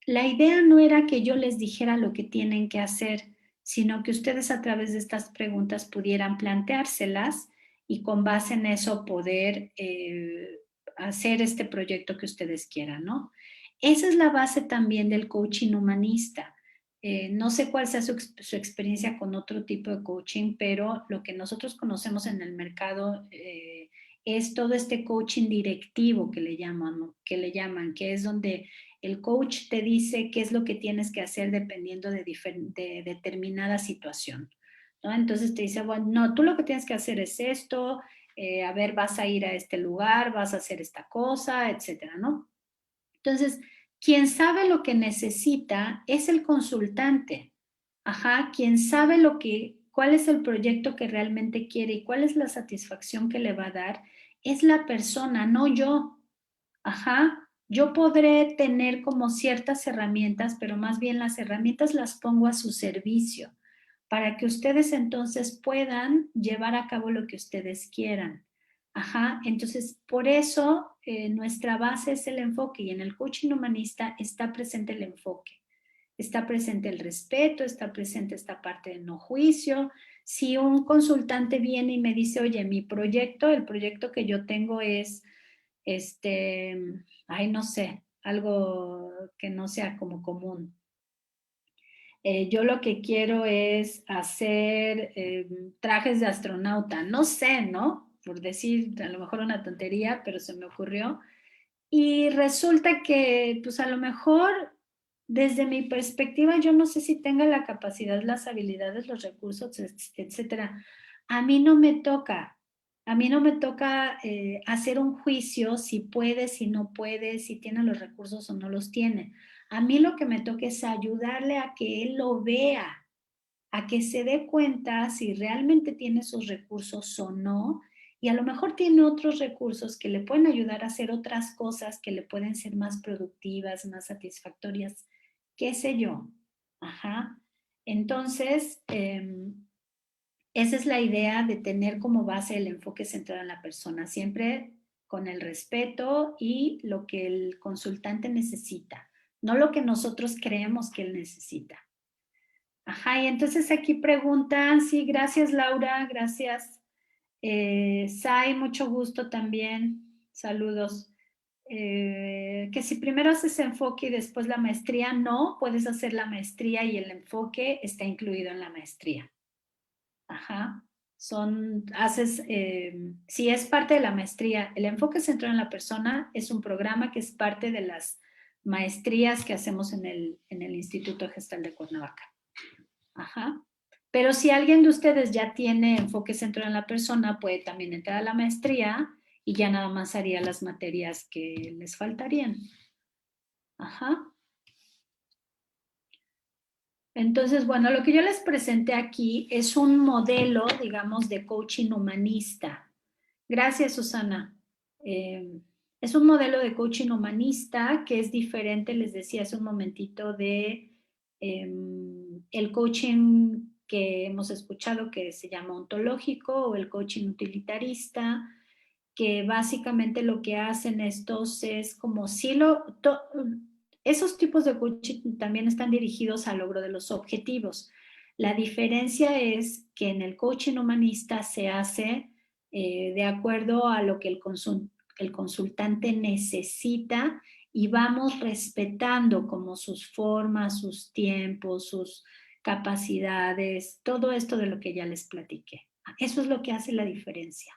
la idea no era que yo les dijera lo que tienen que hacer, sino que ustedes a través de estas preguntas pudieran planteárselas y con base en eso poder hacer este proyecto que ustedes quieran, ¿no? Esa es la base también del coaching humanista. No sé cuál sea su experiencia con otro tipo de coaching, pero lo que nosotros conocemos en el mercado es todo este coaching directivo que le llaman, ¿no? Que es donde el coach te dice qué es lo que tienes que hacer dependiendo de determinada situación, ¿no? Entonces te dice, bueno, no, tú lo que tienes que hacer es esto, a ver, vas a ir a este lugar, vas a hacer esta cosa, etcétera, ¿no? Entonces, quien sabe lo que necesita es el consultante. Ajá, quien sabe cuál es el proyecto que realmente quiere y cuál es la satisfacción que le va a dar, es la persona, no yo. Ajá, yo podré tener como ciertas herramientas, pero más bien las herramientas las pongo a su servicio para que ustedes entonces puedan llevar a cabo lo que ustedes quieran. Ajá, entonces por eso nuestra base es el enfoque y en el coaching humanista está presente el enfoque, está presente el respeto, está presente esta parte de no juicio. Si un consultante viene y me dice, oye, el proyecto que yo tengo es ay, no sé, algo que no sea como común. Yo lo que quiero es hacer trajes de astronauta, no sé, ¿no? Por decir a lo mejor una tontería, pero se me ocurrió. Y resulta que, pues a lo mejor, desde mi perspectiva, yo no sé si tenga la capacidad, las habilidades, los recursos, etcétera. A mí no me toca. A mí no me toca hacer un juicio si puede, si no puede, si tiene los recursos o no los tiene. A mí lo que me toca es ayudarle a que él lo vea, a que se dé cuenta si realmente tiene sus recursos o no, y a lo mejor tiene otros recursos que le pueden ayudar a hacer otras cosas que le pueden ser más productivas, más satisfactorias, qué sé yo. Ajá. Entonces, esa es la idea de tener como base el enfoque centrado en la persona, siempre con el respeto y lo que el consultante necesita, no lo que nosotros creemos que él necesita. Ajá, y entonces aquí preguntan, sí, gracias Laura, gracias. Sai, mucho gusto también, saludos. Que si primero haces enfoque y después la maestría, no, puedes hacer la maestría y el enfoque está incluido en la maestría. Ajá, si es parte de la maestría, el enfoque centrado en la persona es un programa que es parte de las maestrías que hacemos en el Instituto Gestal de Cuernavaca. Ajá. Pero si alguien de ustedes ya tiene enfoque centrado en la persona, puede también entrar a la maestría y ya nada más haría las materias que les faltarían. Ajá. Entonces, bueno, lo que yo les presenté aquí es un modelo, digamos, de coaching humanista. Gracias, Susana. Es un modelo de coaching humanista que es diferente, les decía hace un momentito, de el coaching que hemos escuchado que se llama ontológico o el coaching utilitarista, que básicamente lo que hacen estos es como si esos tipos de coaching también están dirigidos al logro de los objetivos. La diferencia es que en el coaching humanista se hace de acuerdo a lo que el consultante necesita y vamos respetando como sus formas, sus tiempos, sus capacidades, todo esto de lo que ya les platiqué. Eso es lo que hace la diferencia.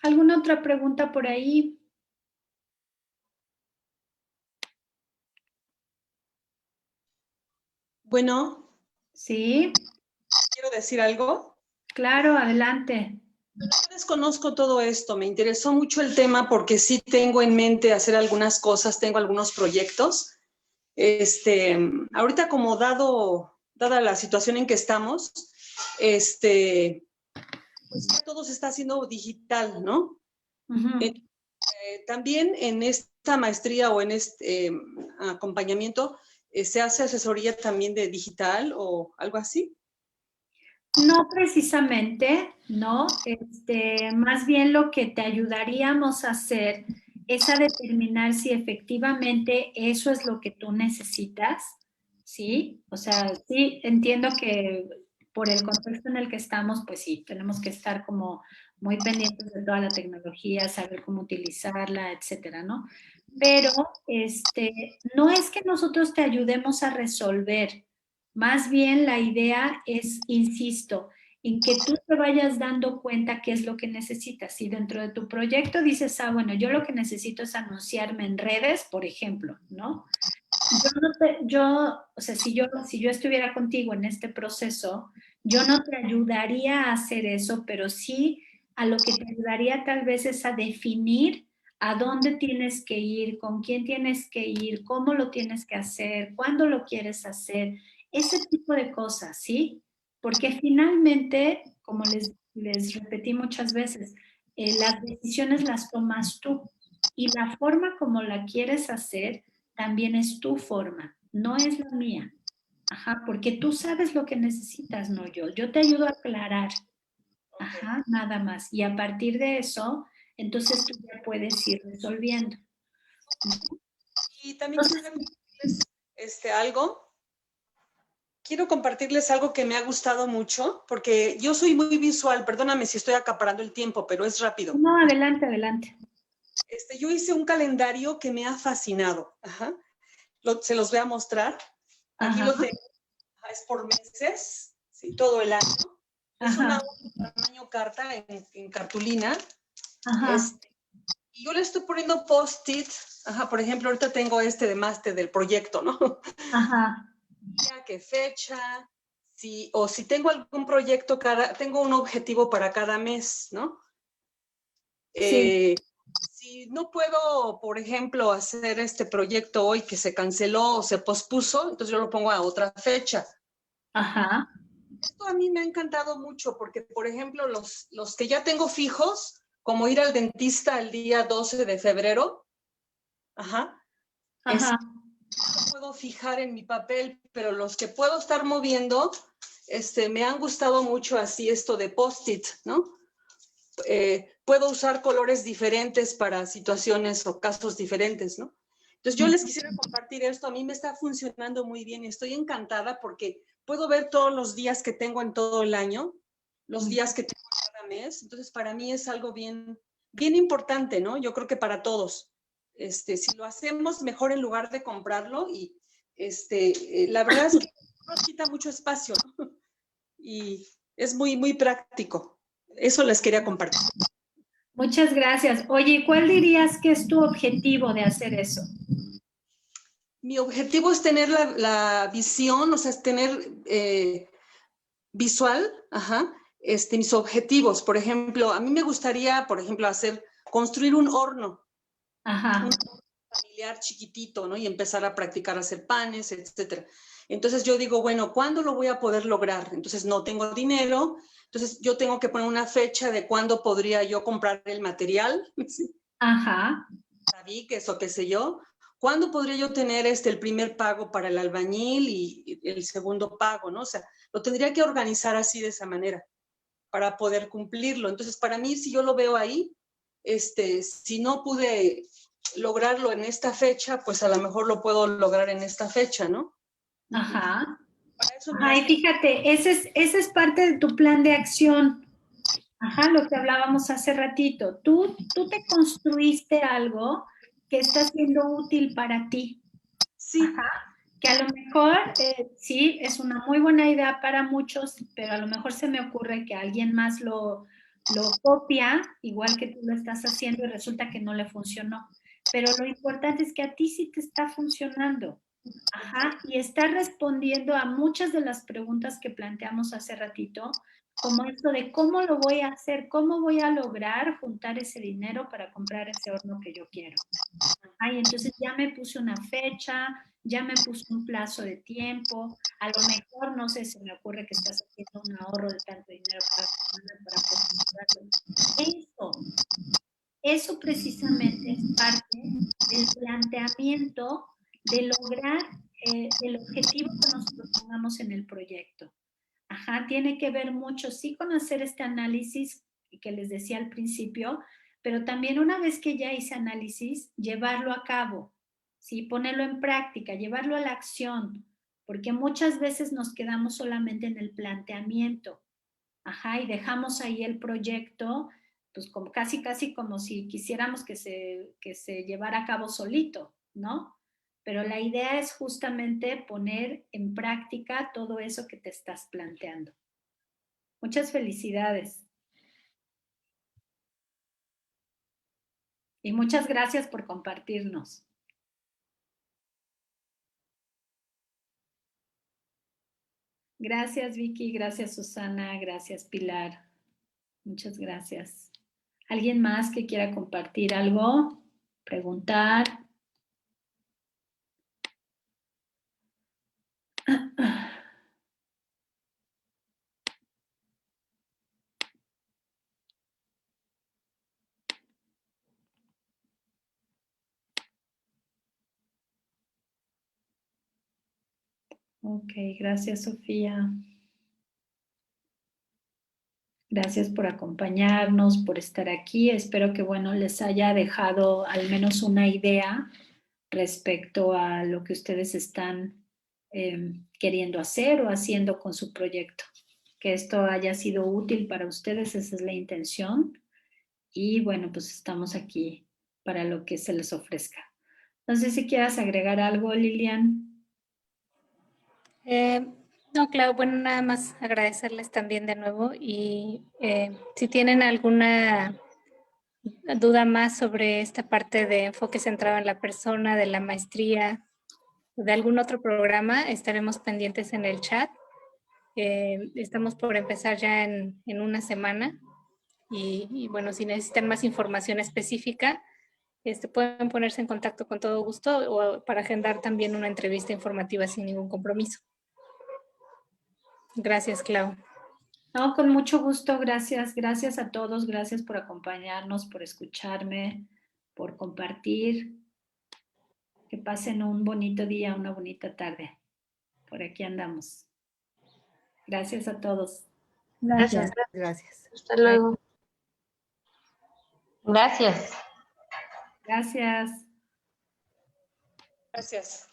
¿Alguna otra pregunta por ahí? Bueno, Sí, quiero decir algo. claro, adelante. Yo desconozco todo esto, me interesó mucho el tema porque sí tengo en mente hacer algunas cosas, tengo algunos proyectos. Ahorita como dada la situación en que estamos, pues ya todo se está haciendo digital, ¿no? Uh-huh. También en esta maestría o en este acompañamiento, ¿se hace asesoría también de digital o algo así? No precisamente, ¿no? Más bien lo que te ayudaríamos a hacer es a determinar si efectivamente eso es lo que tú necesitas, ¿sí? O sea, sí, entiendo que por el contexto en el que estamos, pues sí, tenemos que estar como muy pendientes de toda la tecnología, saber cómo utilizarla, etcétera, ¿no? Pero no es que nosotros te ayudemos a resolver. Más bien la idea es, insisto, en que tú te vayas dando cuenta qué es lo que necesitas. Si dentro de tu proyecto dices, bueno, yo lo que necesito es anunciarme en redes, por ejemplo, ¿no? O sea, si yo estuviera contigo en este proceso, yo no te ayudaría a hacer eso, pero sí a lo que te ayudaría tal vez es a definir a dónde tienes que ir, con quién tienes que ir, cómo lo tienes que hacer, cuándo lo quieres hacer, ese tipo de cosas, ¿sí? Porque finalmente, como les repetí muchas veces, las decisiones las tomas tú y la forma como la quieres hacer también es tu forma, no es la mía. Ajá, porque tú sabes lo que necesitas, no yo. Yo te ayudo a aclarar. Okay. Ajá, nada más. Y a partir de eso, entonces tú ya puedes ir resolviendo. Y también Entonces, quisiera compartirles algo. Quiero compartirles algo que me ha gustado mucho, porque yo soy muy visual, perdóname si estoy acaparando el tiempo, pero es rápido. no, adelante, adelante. Yo hice un calendario que me ha fascinado. Ajá. Se los voy a mostrar. Aquí Ajá, lo tengo. Es por meses, ¿sí? Todo el año. Es una ajá, tamaño carta en cartulina. ajá. Y yo le estoy poniendo post-it Ajá, por ejemplo, ahorita tengo este de máster del proyecto, ¿no? Ajá. ¿Qué fecha? O si tengo algún proyecto, tengo un objetivo para cada mes, ¿no? Sí. Si no puedo, por ejemplo, hacer este proyecto hoy que se canceló o se pospuso, entonces yo lo pongo a otra fecha. Ajá. Esto a mí me ha encantado mucho porque, por ejemplo, los que ya tengo fijos, como ir al dentista el día 12 de febrero, ajá, Ajá. puedo fijar en mi papel, pero los que puedo estar moviendo, me han gustado mucho así esto de post-it, ¿no? Puedo usar colores diferentes para situaciones o casos diferentes, ¿no? Entonces yo les quisiera compartir esto, a mí me está funcionando muy bien y estoy encantada porque puedo ver todos los días que tengo en todo el año, los días que tengo cada mes, entonces para mí es algo bien, bien importante, ¿no? Yo creo que para todos. Si lo hacemos mejor en lugar de comprarlo y la verdad es que nos quita mucho espacio, ¿no? Y es muy, muy práctico. Eso les quería compartir. Muchas gracias. Oye, ¿cuál dirías que es tu objetivo de hacer eso? Mi objetivo es tener la visión, o sea, es tener visual, ajá, mis objetivos. Por ejemplo, a mí me gustaría, por ejemplo, construir un horno. Ajá. Un familiar chiquitito, ¿no? Y empezar a practicar a hacer panes, etcétera. Entonces yo digo, bueno, ¿cuándo lo voy a poder lograr? Entonces no tengo dinero, entonces yo tengo que poner una fecha de cuándo podría yo comprar el material, ¿sí? Ajá. Tabiques o qué sé yo. ¿Cuándo podría yo tener el primer pago para el albañil y el segundo pago, ¿no? O sea, lo tendría que organizar así de esa manera para poder cumplirlo. Entonces, para mí, si yo lo veo ahí, si no pude lograrlo en esta fecha, pues a lo mejor lo puedo lograr en esta fecha, ¿no? Ajá. Para eso me Ajá, y hace... fíjate, ese es parte de tu plan de acción. Ajá, lo que hablábamos hace ratito. Tú te construiste algo que está siendo útil para ti. Sí, Ajá. Que a lo mejor sí es una muy buena idea para muchos, pero a lo mejor se me ocurre que alguien más lo copia, igual que tú lo estás haciendo y resulta que no le funcionó. Pero lo importante es que a ti sí te está funcionando. Ajá, y está respondiendo a muchas de las preguntas que planteamos hace ratito, como esto de cómo lo voy a hacer, cómo voy a lograr juntar ese dinero para comprar ese horno que yo quiero. Ay, entonces ya me puse una fecha, ya me puse un plazo de tiempo, a lo mejor, no sé, se me ocurre que estás haciendo un ahorro de tanto dinero para poder comprarlo. Eso precisamente es parte del planteamiento de lograr el objetivo que nos propongamos en el proyecto. Ajá, tiene que ver mucho, sí, con hacer este análisis que les decía al principio, pero también una vez que ya hice análisis, llevarlo a cabo, sí, ponerlo en práctica, llevarlo a la acción, porque muchas veces nos quedamos solamente en el planteamiento, ajá, y dejamos ahí el proyecto, pues como, casi como si quisiéramos que se llevara a cabo solito, ¿no? Pero la idea es justamente poner en práctica todo eso que te estás planteando. Muchas felicidades. Y muchas gracias por compartirnos. Gracias, Vicky. Gracias, Susana. Gracias, Pilar. Muchas gracias. ¿Alguien más que quiera compartir algo? Preguntar. Ok, gracias, Sofía. Gracias por acompañarnos, por estar aquí. Espero que, bueno, les haya dejado al menos una idea respecto a lo que ustedes están queriendo hacer o haciendo con su proyecto. Que esto haya sido útil para ustedes, esa es la intención. Y bueno, pues estamos aquí para lo que se les ofrezca. No sé si quieras agregar algo, Lilian. No, claro, bueno, nada más agradecerles también de nuevo y si tienen alguna duda más sobre esta parte de enfoque centrado en la persona, de la maestría, de algún otro programa, estaremos pendientes en el chat. Estamos por empezar ya en una semana y bueno, si necesitan más información específica, pueden ponerse en contacto con todo gusto o para agendar también una entrevista informativa sin ningún compromiso. Gracias, Clau. No, con mucho gusto, gracias. Gracias a todos, gracias por acompañarnos, por escucharme, por compartir. Que pasen un bonito día, una bonita tarde. Por aquí andamos. Gracias a todos. Gracias. Gracias. Hasta luego. Gracias. Gracias. Gracias.